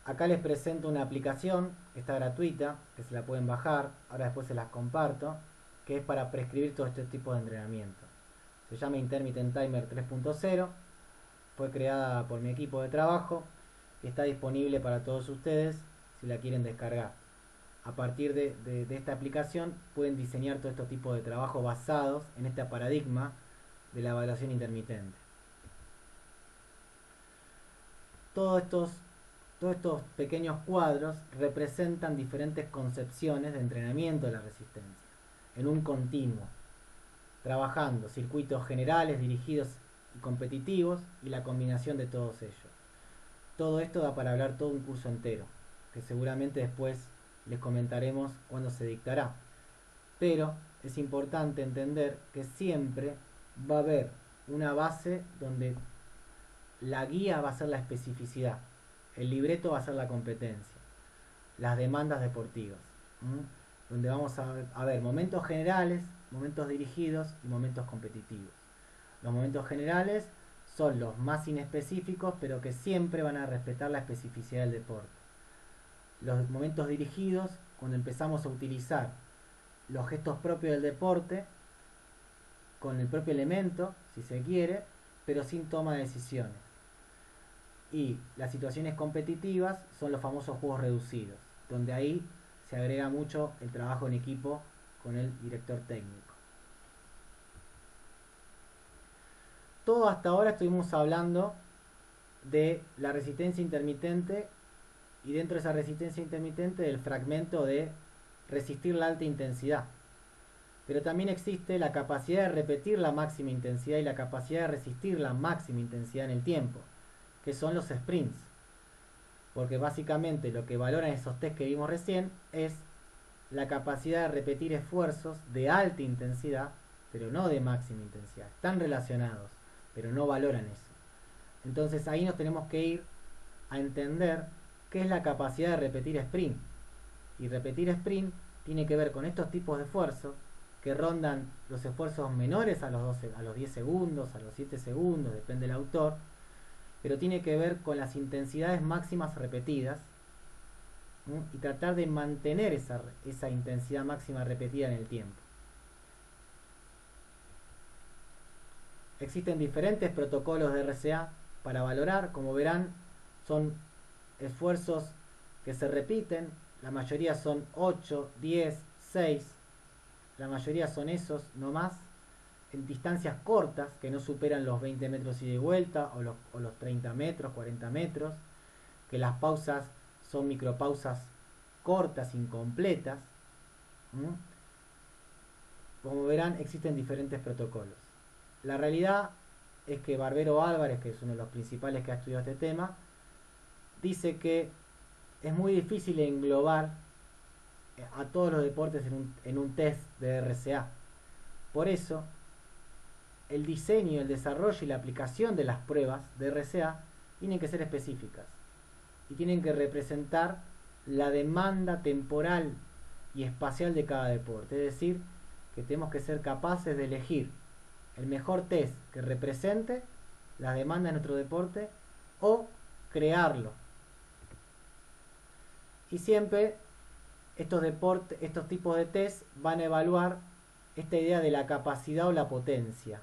Acá les presento una aplicación que está gratuita, que se la pueden bajar, ahora después se las comparto, que es para prescribir todo este tipo de entrenamiento. Se llama Intermittent Timer 3.0, fue creada por mi equipo de trabajo y está disponible para todos ustedes si la quieren descargar. A partir de esta aplicación pueden diseñar todo este tipo de trabajos basados en este paradigma de la evaluación intermitente. Todos estos pequeños cuadros representan diferentes concepciones de entrenamiento de la resistencia, en un continuo, trabajando circuitos generales, dirigidos y competitivos, y la combinación de todos ellos. Todo esto da para hablar todo un curso entero, que seguramente después les comentaremos cuando se dictará. Pero es importante entender que siempre va a haber una base donde la guía va a ser la especificidad, el libreto va a ser la competencia, las demandas deportivas, donde vamos a ver momentos generales, momentos dirigidos y momentos competitivos. Los momentos generales son los más inespecíficos, pero que siempre van a respetar la especificidad del deporte. Los momentos dirigidos, cuando empezamos a utilizar los gestos propios del deporte, con el propio elemento, si se quiere, pero sin toma de decisiones. Y las situaciones competitivas son los famosos juegos reducidos, donde ahí se agrega mucho el trabajo en equipo con el director técnico. Todo hasta ahora estuvimos hablando de la resistencia intermitente y dentro de esa resistencia intermitente del fragmento de resistir la alta intensidad. Pero también existe la capacidad de repetir la máxima intensidad y la capacidad de resistir la máxima intensidad en el tiempo, que son los sprints. Porque básicamente lo que valoran esos test que vimos recién es la capacidad de repetir esfuerzos de alta intensidad, pero no de máxima intensidad. Están relacionados, pero no valoran eso. Entonces ahí nos tenemos que ir a entender qué es la capacidad de repetir sprint. Y repetir sprint tiene que ver con estos tipos de esfuerzos que rondan los esfuerzos menores a los 10 segundos, a los 7 segundos, depende del autor, pero tiene que ver con las intensidades máximas repetidas, ¿sí? Y tratar de mantener esa intensidad máxima repetida en el tiempo. Existen diferentes protocolos de RCA para valorar, como verán, son esfuerzos que se repiten, la mayoría son 8, 10, 6, la mayoría son esos, no más, en distancias cortas, que no superan los 20 metros ida y vuelta, o los 30 metros, 40 metros, que las pausas son micropausas cortas, incompletas. Como verán, existen diferentes protocolos. La realidad es que Barbero Álvarez, que es uno de los principales que ha estudiado este tema, dice que es muy difícil englobar a todos los deportes en un test de RCA. Por eso, el diseño, el desarrollo y la aplicación de las pruebas de RCA tienen que ser específicas y tienen que representar la demanda temporal y espacial de cada deporte. Es decir, que tenemos que ser capaces de elegir el mejor test que represente las demandas de nuestro deporte o crearlo. Y siempre estos tipos de test van a evaluar esta idea de la capacidad o la potencia.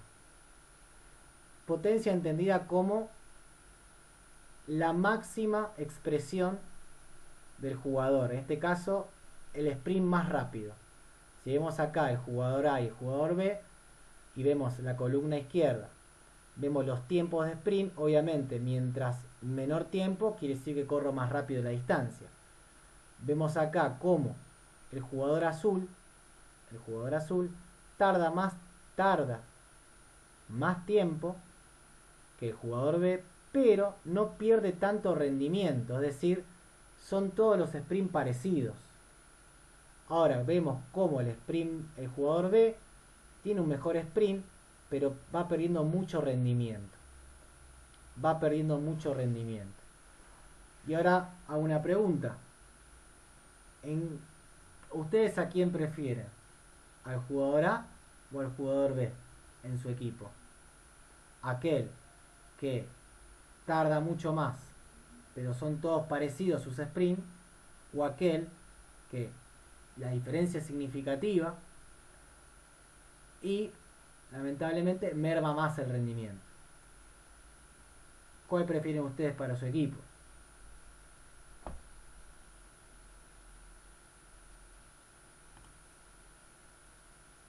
Potencia entendida como la máxima expresión del jugador. En este caso, el sprint más rápido. Si vemos acá el jugador A y el jugador B y vemos la columna izquierda, vemos los tiempos de sprint. Obviamente, mientras menor tiempo quiere decir que corro más rápido la distancia. Vemos acá cómo el jugador azul tarda más tiempo que el jugador B, pero no pierde tanto rendimiento, es decir, son todos los sprints parecidos. Ahora vemos cómo el jugador B tiene un mejor sprint, pero va perdiendo mucho rendimiento. Y ahora hago una pregunta. ¿Ustedes a quién prefieren? ¿Al jugador A o al jugador B en su equipo? ¿Aquel que tarda mucho más, pero son todos parecidos sus sprints? ¿O aquel que la diferencia es significativa y lamentablemente merma más el rendimiento? ¿Cuál prefieren ustedes para su equipo?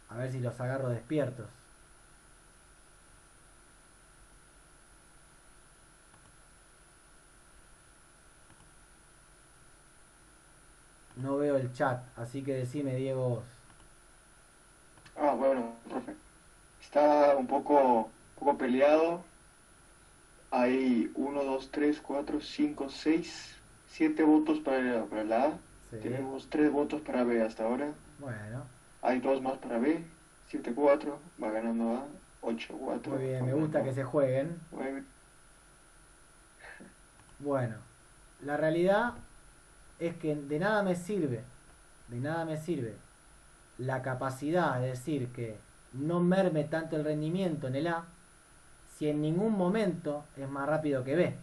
A ver si los agarro despiertos. No veo el chat, así que decime, Diego, vos. Bueno, profe. Está un poco peleado. Hay 1, 2, 3, 4, 5, 6, 7 votos para la A. Sí. Tenemos 3 votos para B hasta ahora. Bueno. Hay 2 más para B. 7, 4. Va ganando A. 8, 4. Muy bien, me gusta que se jueguen. 9. Bueno, la realidad es que de nada me sirve la capacidad, es decir, que no merme tanto el rendimiento en el A, si en ningún momento es más rápido que B.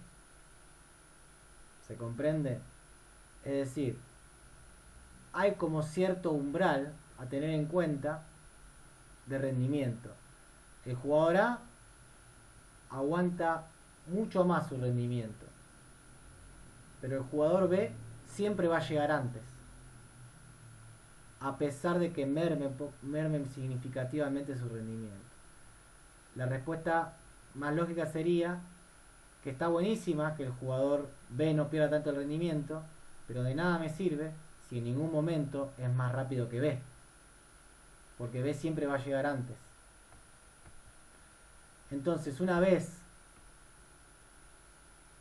¿Se comprende? Es decir, hay como cierto umbral a tener en cuenta de rendimiento. El jugador A aguanta mucho más su rendimiento, pero el jugador B siempre va a llegar antes, a pesar de que merme significativamente su rendimiento. La respuesta más lógica sería que está buenísima que el jugador B no pierda tanto el rendimiento, pero de nada me sirve si en ningún momento es más rápido que B, porque B siempre va a llegar antes. Entonces, una vez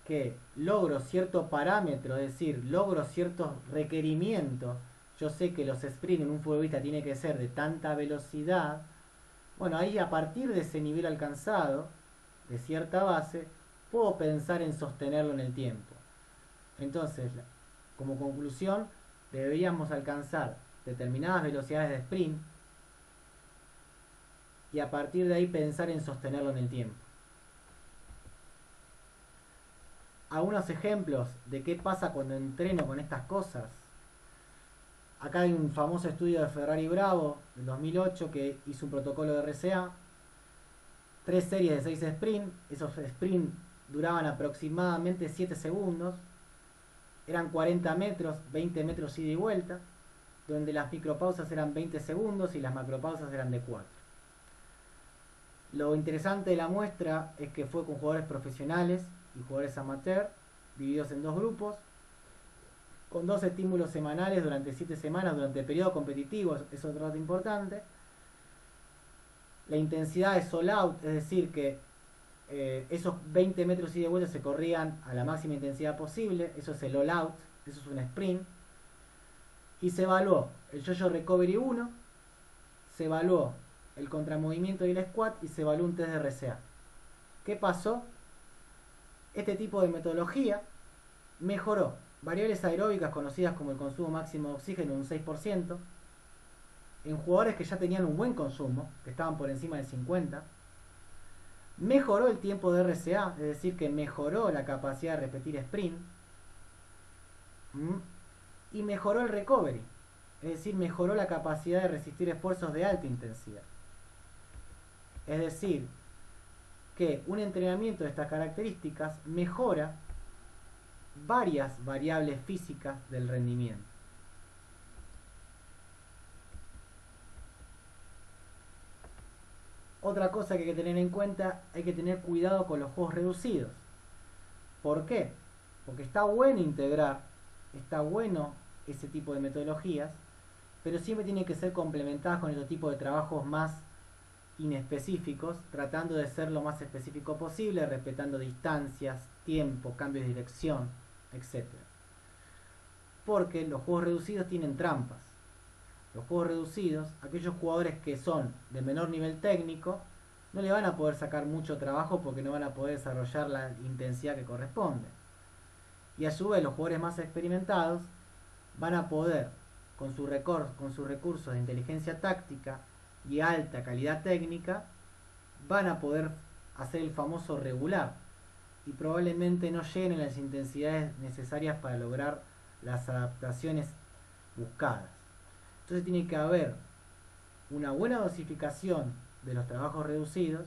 que logro cierto parámetro, es decir, logro ciertos requerimientos, yo sé que los sprints en un futbolista tiene que ser de tanta velocidad, bueno, ahí a partir de ese nivel alcanzado, de cierta base, puedo pensar en sostenerlo en el tiempo. Entonces, como conclusión, deberíamos alcanzar determinadas velocidades de sprint y a partir de ahí pensar en sostenerlo en el tiempo. Algunos ejemplos de qué pasa cuando entreno con estas cosas. Acá hay un famoso estudio de Ferrari Bravo del 2008 que hizo un protocolo de RCA, 3 series de 6 sprints. Esos sprints duraban aproximadamente 7 segundos, eran 40 metros, 20 metros ida y vuelta, donde las micropausas eran 20 segundos y las macropausas eran de 4. Lo interesante de la muestra es que fue con jugadores profesionales y jugadores amateur, divididos en 2 grupos, con 2 estímulos semanales durante 7 semanas, durante el periodo competitivo, es otro dato importante. La intensidad es all out, es decir que esos 20 metros y de vuelta se corrían a la máxima intensidad posible, eso es el all out, eso es un sprint. Y se evaluó el yo-yo recovery 1, se evaluó el contramovimiento y el squat y se evaluó un test de RCA. ¿Qué pasó? Este tipo de metodología mejoró variables aeróbicas conocidas como el consumo máximo de oxígeno un 6%, en jugadores que ya tenían un buen consumo, que estaban por encima del 50%, mejoró el tiempo de RCA, es decir, que mejoró la capacidad de repetir sprint, y mejoró el recovery, es decir, mejoró la capacidad de resistir esfuerzos de alta intensidad. Es decir, que un entrenamiento de estas características mejora varias variables físicas del rendimiento. Otra cosa que hay que tener en cuenta, hay que tener cuidado con los juegos reducidos. ¿Por qué? Porque está bueno integrar, está bueno ese tipo de metodologías, pero siempre tienen que ser complementadas con otro tipo de trabajos más inespecíficos, tratando de ser lo más específico posible, respetando distancias, tiempo, cambios de dirección, etc. Porque los juegos reducidos tienen trampas. Los juegos reducidos, aquellos jugadores que son de menor nivel técnico, no le van a poder sacar mucho trabajo porque no van a poder desarrollar la intensidad que corresponde. Y a su vez los jugadores más experimentados van a poder, con sus recursos de inteligencia táctica y alta calidad técnica, van a poder hacer el famoso regular y probablemente no lleguen a las intensidades necesarias para lograr las adaptaciones buscadas. Entonces tiene que haber una buena dosificación de los trabajos reducidos,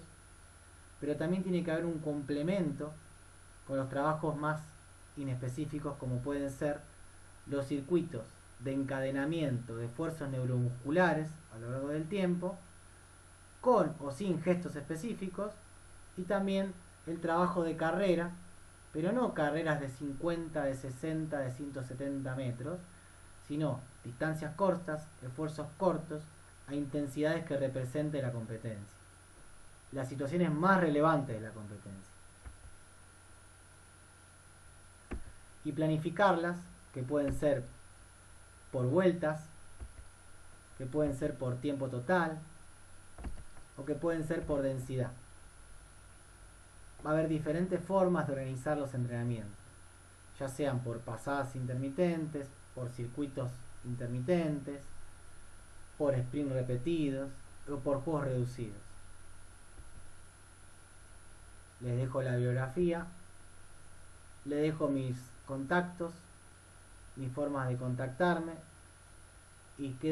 pero también tiene que haber un complemento con los trabajos más inespecíficos, como pueden ser los circuitos de encadenamiento de esfuerzos neuromusculares a lo largo del tiempo, con o sin gestos específicos, y también el trabajo de carrera, pero no carreras de 50, de 60, de 170 metros, sino distancias cortas, esfuerzos cortos, a intensidades que represente la competencia, las situaciones más relevantes de la competencia. Y planificarlas, que pueden ser por vueltas, que pueden ser por tiempo total, o que pueden ser por densidad. Va a haber diferentes formas de organizar los entrenamientos, ya sean por pasadas intermitentes, por circuitos intermitentes, por sprints repetidos o por juegos reducidos. les dejo la biografía, les dejo mis contactos, mis formas de contactarme y quedo